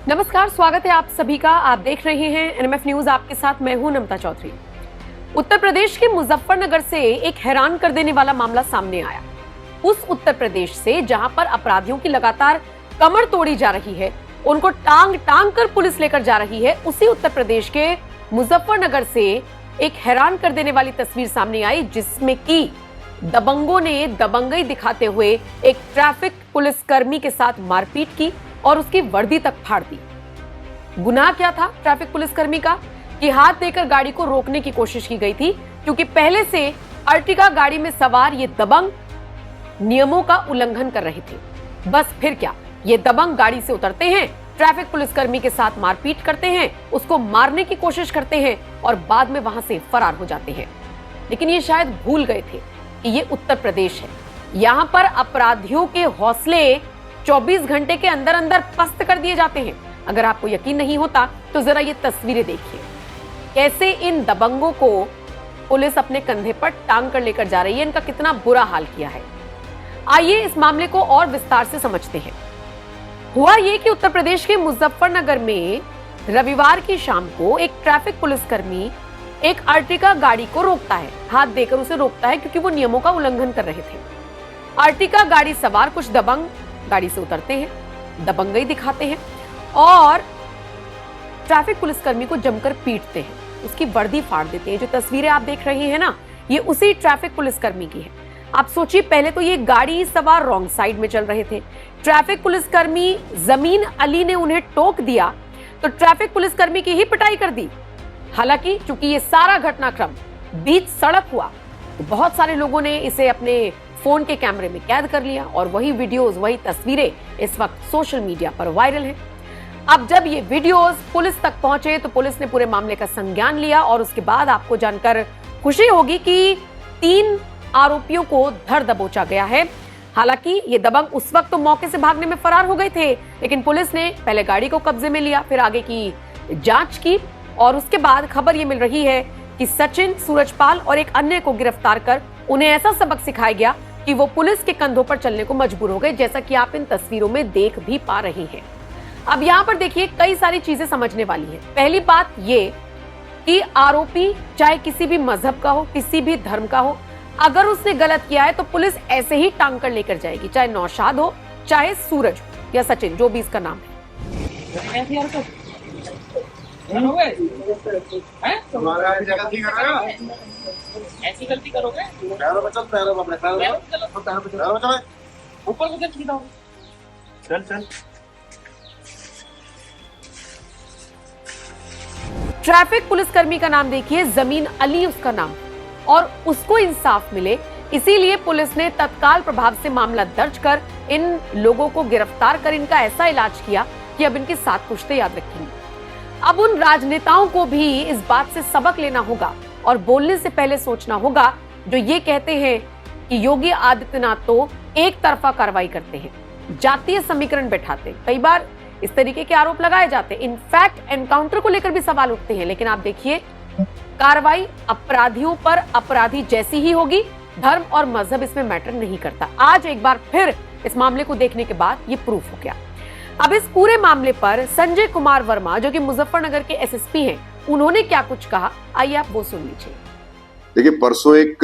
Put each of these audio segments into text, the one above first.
नमस्कार, स्वागत है आप सभी का। आप देख रहे हैं एनएमएफ न्यूज। आपके साथ मैं हूं नमता चौधरी। उत्तर प्रदेश के मुजफ्फरनगर से एक हैरान कर देने वाला मामला सामने आया। उस उत्तर प्रदेश से जहां पर अपराधियों की लगातार कमर तोड़ी जा रही है, उनको टांग टांग कर पुलिस लेकर जा रही है, उसी उत्तर प्रदेश के मुजफ्फरनगर से एक हैरान कर देने वाली तस्वीर सामने आई, जिसमें कि दबंगों ने दबंगई दिखाते हुए एक ट्रैफिक पुलिसकर्मी के साथ मारपीट की और उसकी वर्दी तक फाड़ दी। गुनाह क्या था ट्रैफिक पुलिसकर्मी का कि हाथ देकर गाड़ी को रोकने की कोशिश की गई थी, क्योंकि पहले से अर्टिगा गाड़ी में सवार ये दबंग नियमों का उल्लंघन कर रहे थे। बस फिर क्या, ये दबंग गाड़ी से उतरते हैं, ट्रैफिक पुलिसकर्मी के साथ मारपीट करते हैं, उसको मारने की कोशिश करते हैं और बाद में वहां से फरार हो जाते हैं। लेकिन ये शायद भूल गए थे कि ये उत्तर प्रदेश है। यहां पर अपराधियों के हौसले 24 घंटे के अंदर अंदर पस्त कर दिए जाते हैं। अगर आपको यकीन नहीं होता तो जरा ये तस्वीरें देखिए, कैसे इन दबंगों को पुलिस अपने कंधे पर टांग कर लेकर जा रही है, इनका कितना बुरा हाल किया है। आइए इस मामले को और विस्तार से समझते हैं। हुआ ये कि उत्तर प्रदेश के मुजफ्फरनगर में रविवार की शाम को एक ट्रैफिक पुलिसकर्मी एक अर्टिगा गाड़ी को रोकता है, हाथ देकर उसे रोकता है, क्योंकि वो नियमों का उल्लंघन कर रहे थे। अर्टिगा गाड़ी सवार कुछ दबंग गाड़ी से उतरते हैं, दबंगई दिखाते हैं और ट्रैफिक पुलिसकर्मी को जमकर पीटते हैं, उसकी वर्दी फाड़ देते हैं। जो तस्वीरें आप देख रहे हैं ना, ये उसी ट्रैफिक पुलिसकर्मी की है। आप सोचिए, पहले तो ये गाड़ी सवार रॉन्ग साइड में चल रहे थे, ट्रैफिक पुलिसकर्मी जमीन अली ने उन्हें टोक दिया तो ट्रैफिक पुलिसकर्मी की ही पिटाई कर दी। हालांकि चूंकि ये सारा घटनाक्रम बीच सड़क हुआ तो बहुत सारे लोगों ने इसे अपने फोन के कैमरे में कैद कर लिया और वही वीडियोस, वही तस्वीरें इस वक्त सोशल मीडिया पर वायरल हैं। अब जब ये वीडियोस पुलिस तक पहुंचे तो पुलिस ने पूरे मामले का संज्ञान लिया और उसके बाद आपको जानकर खुशी होगी कि 3 आरोपियों को धर दबोचा गया है। हालांकि ये दबंग उस वक्त तो मौके से भागने में फरार हो गए थे, लेकिन पुलिस ने पहले गाड़ी को कब्जे में लिया, फिर आगे की जांच की और उसके बाद खबर ये मिल रही है कि सचिन, सूरजपाल और एक अन्य को गिरफ्तार कर उन्हें ऐसा सबक सिखाया गया कि वो पुलिस के कंधों पर चलने को मजबूर हो गए, जैसा कि आप इन तस्वीरों में देख भी पा रहे हैं। अब यहाँ पर देखिए, कई सारी चीजें समझने वाली है। पहली बात ये कि आरोपी चाहे किसी भी मजहब का हो, किसी भी धर्म का हो, अगर उसने गलत किया है तो पुलिस ऐसे ही टांग कर लेकर जाएगी, चाहे नौशाद हो, चाहे सूरज या सचिन, जो भी इसका नाम है। ऐसी गलती करोगे? ऊपर को चल चल। ट्रैफिक पुलिसकर्मी का नाम देखिए, जमीन अली उसका नाम, और उसको इंसाफ मिले इसीलिए पुलिस ने तत्काल प्रभाव से मामला दर्ज कर इन लोगों को गिरफ्तार कर इनका ऐसा इलाज किया कि अब इनकी 7 पुश्तें याद रखेंगी। अब उन राजनेताओं को भी इस बात से सबक लेना होगा और बोलने से पहले सोचना होगा, जो ये कहते हैं कि योगी आदित्यनाथ तो एक तरफा कार्रवाई करते हैं, जातीय समीकरण बैठाते हैं, कई बार इस तरीके के आरोप लगाए जाते हैं। इनफैक्ट एनकाउंटर को लेकर भी सवाल उठते हैं, लेकिन आप देखिए, कार्रवाई अपराधियों पर अपराधी जैसी ही होगी, धर्म और मजहब इसमें मैटर नहीं करता। आज एक बार फिर इस मामले को देखने के बाद ये प्रूफ हो गया। अब इस पूरे मामले पर संजय कुमार वर्मा, जो कि मुजफ्फरनगर के एसएसपी हैं, उन्होंने क्या कुछ कहा, आइए आप वो सुन लीजिए। देखिए, परसों एक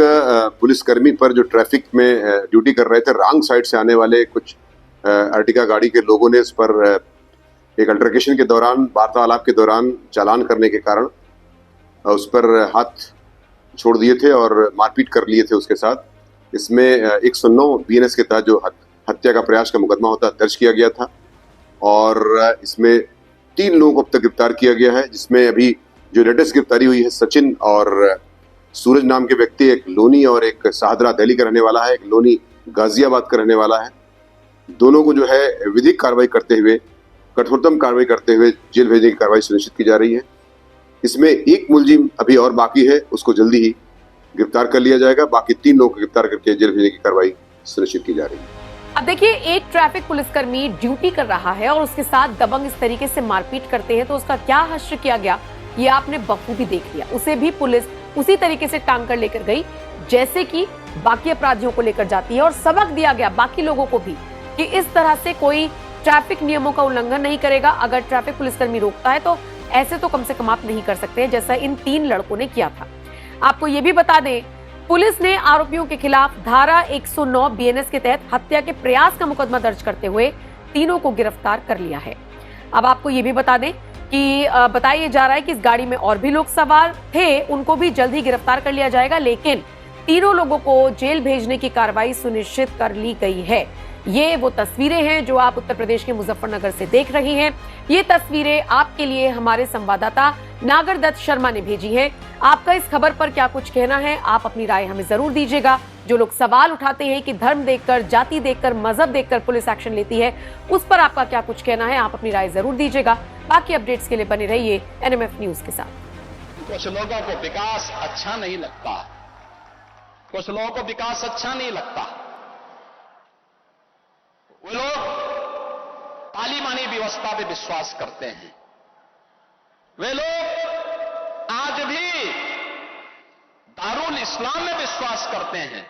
पुलिसकर्मी पर जो ट्रैफिक में ड्यूटी कर रहे थे, रॉन्ग साइड से आने वाले कुछ अर्टिगा गाड़ी के लोगों ने इस पर एक अल्टरकेशन के दौरान, वार्तालाप के दौरान चालान करने के कारण उस पर हाथ छोड़ दिए थे और मारपीट कर लिए थे उसके साथ। इसमें 109 बीएनएस के तहत जो हत्या का प्रयास का मुकदमा होता है दर्ज किया गया था और इसमें 3 लोगों को अब तक गिरफ्तार किया गया है, जिसमें अभी जो लेटेस्ट गिरफ्तारी हुई है सचिन और सूरज नाम के व्यक्ति, एक लोनी और एक शाहदरा दिल्ली का रहने वाला है, एक लोनी गाजियाबाद का रहने वाला है। दोनों को जो है विधिक कार्रवाई करते हुए, कठोरतम कार्रवाई करते हुए जेल भेजने की कार्रवाई सुनिश्चित की जा रही है। इसमें एक मुलजिम अभी और बाकी है, उसको जल्दी ही गिरफ्तार कर लिया जाएगा। बाकी 3 लोगों को गिरफ्तार करके जेल भेजने की कार्रवाई सुनिश्चित की जा रही है। अब देखिए, एक ट्रैफिक पुलिसकर्मी ड्यूटी कर रहा है और उसके साथ दबंग इस तरीके से मारपीट करते हैं तो उसका क्या हश्र किया गया, ये आपने बखूबी देख लिया। उसे भी पुलिस उसी तरीके से टांग कर लेकर गई जैसे कि बाकी अपराधियों को लेकर जाती है और सबक दिया गया बाकी लोगों को भी कि इस तरह से कोई ट्रैफिक नियमों का उल्लंघन नहीं करेगा। अगर ट्रैफिक पुलिसकर्मी रोकता है तो ऐसे तो कम से कम आप नहीं कर सकते, जैसा इन 3 लड़कों ने किया था। आपको ये भी बता दें, पुलिस ने आरोपियों के खिलाफ धारा 109 बीएनएस के तहत हत्या के प्रयास का मुकदमा दर्ज करते हुए तीनों को गिरफ्तार कर लिया है। अब आपको ये भी बता दें कि बताया जा रहा है कि इस गाड़ी में और भी लोग सवार थे, उनको भी जल्द ही गिरफ्तार कर लिया जाएगा, लेकिन तीनों लोगों को जेल भेजने की कार्रवाई सुनिश्चित कर ली गई है। ये वो तस्वीरें हैं जो आप उत्तर प्रदेश के मुजफ्फरनगर से देख रही हैं। ये तस्वीरें आपके लिए हमारे संवाददाता नागर दत्त शर्मा ने भेजी हैं। आपका इस खबर पर क्या कुछ कहना है, आप अपनी राय हमें जरूर दीजिएगा। जो लोग सवाल उठाते हैं कि धर्म देखकर, जाति देखकर, मजहब देखकर पुलिस एक्शन लेती है, उस पर आपका क्या कुछ कहना है, आप अपनी राय जरूर दीजिएगा। बाकी अपडेट्स के लिए बने रहिए एनएमएफ न्यूज के साथ। कुछ लोगों को विकास अच्छा नहीं लगता, कुछ लोगों को विकास अच्छा नहीं लगता। वे लोग तालिबानी व्यवस्था पे विश्वास करते हैं। वे लोग आज भी दारुल इस्लाम में विश्वास करते हैं।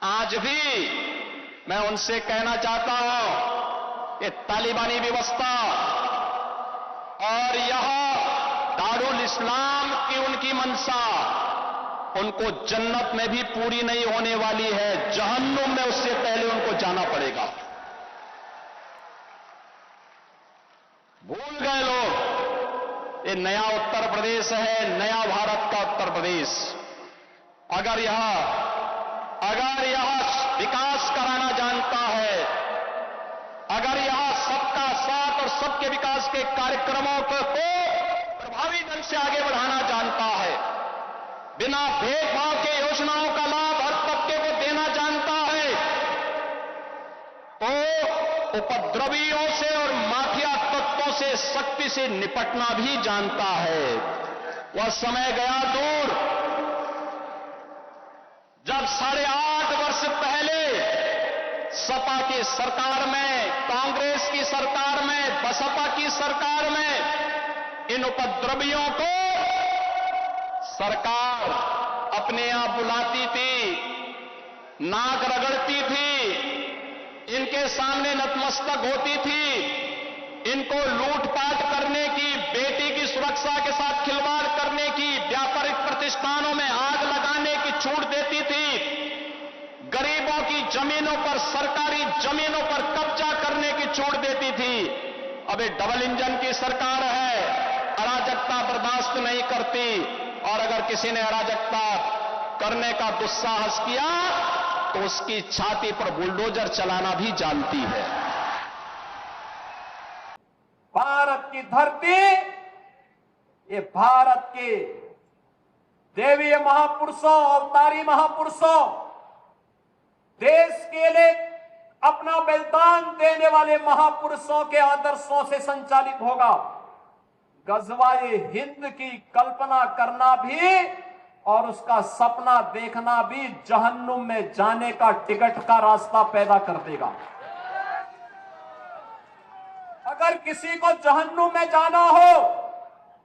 आज भी मैं उनसे कहना चाहता हूं कि तालिबानी व्यवस्था और यह दारुल इस्लाम की उनकी मंशा उनको जन्नत में भी पूरी नहीं होने वाली है, जहन्नुम में उससे पहले उनको जाना पड़ेगा। भूल गए लोग, ये नया उत्तर प्रदेश है, नया भारत का उत्तर प्रदेश। अगर यह विकास कराना जानता है, अगर यह सबका साथ और सबके विकास के कार्यक्रमों को प्रभावी ढंग से आगे बढ़ाना जानता है, बिना भेदभाव के योजनाओं का लाभ हर तबके को देना जानता है, तो उपद्रवियों से और माफिया तत्वों से सख्ती से निपटना भी जानता है। वह समय गया दूर जब 8.5 वर्ष पहले सपा की सरकार में, कांग्रेस की सरकार में, बसपा की सरकार में इन उपद्रवियों को सरकार अपने यहां बुलाती थी, नाक रगड़ती थी, इनके सामने नतमस्तक होती थी, इनको लूटपाट करने की, बेटी की सुरक्षा के साथ खिलवाड़ करने की, व्यापारिक प्रतिष्ठानों में आग लगाने की छूट देती थी, गरीबों की जमीनों पर, सरकारी जमीनों पर कब्जा करने की छूट देती थी। अब ये डबल इंजन की सरकार है, अराजकता बर्दाश्त नहीं करती, और अगर किसी ने अराजकता करने का दुस्साहस किया तो उसकी छाती पर बुलडोजर चलाना भी जानती है। भारत की धरती, ये भारत के देवीय महापुरुषों, अवतारी महापुरुषों, देश के लिए अपना बलिदान देने वाले महापुरुषों के आदर्शों से संचालित होगा। गजवाए हिंद की कल्पना करना भी और उसका सपना देखना भी जहन्नुम में जाने का टिकट का रास्ता पैदा कर देगा। अगर किसी को जहन्नुम में जाना हो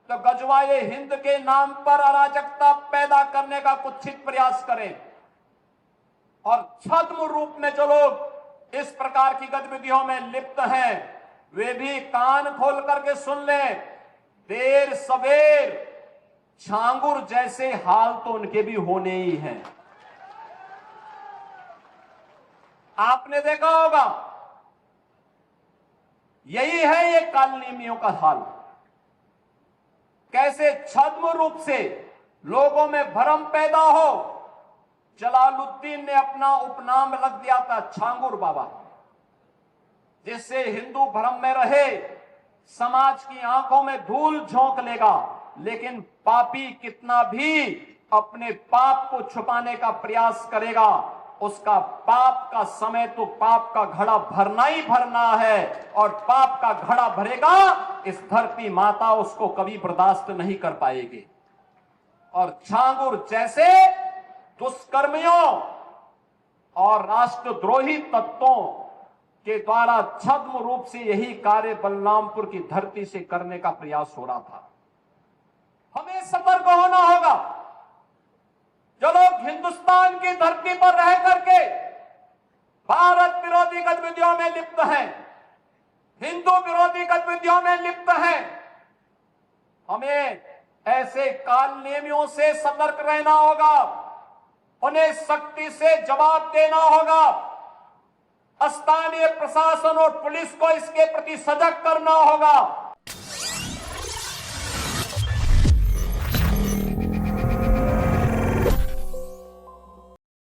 तो गजवाए हिंद के नाम पर अराजकता पैदा करने का कुत्सित प्रयास करें, और छद्म रूप में जो लोग इस प्रकार की गतिविधियों में लिप्त हैं वे भी कान खोल करके सुन लें। देर सवेर छांगुर जैसे हाल तो उनके भी होने ही हैं। आपने देखा होगा, यही है ये कालनेमियों का हाल। कैसे छद्म रूप से लोगों में भ्रम पैदा हो। जलालुद्दीन ने अपना उपनाम रख दिया था छांगुर बाबा, जिससे हिंदू भ्रम में रहे, समाज की आंखों में धूल झोंक लेगा, लेकिन पापी कितना भी अपने पाप को छुपाने का प्रयास करेगा, उसका पाप का समय तो पाप का घड़ा भरना ही भरना है, और पाप का घड़ा भरेगा इस धरती माता उसको कभी बर्दाश्त नहीं कर पाएगी। और छांगुर जैसे दुष्कर्मियों और राष्ट्रद्रोही तत्वों के द्वारा छद्म रूप से यही कार्य बलरामपुर की धरती से करने का प्रयास हो रहा था। हमें सतर्क होना होगा। जो लोग हिंदुस्तान की धरती पर रह करके भारत विरोधी गतिविधियों में लिप्त हैं, हिंदू विरोधी गतिविधियों में लिप्त हैं। हमें ऐसे कालनेमियों से सतर्क रहना होगा, उन्हें सख्ती से जवाब देना होगा। स्थानीय प्रशासन और पुलिस को इसके प्रति सजग करना होगा।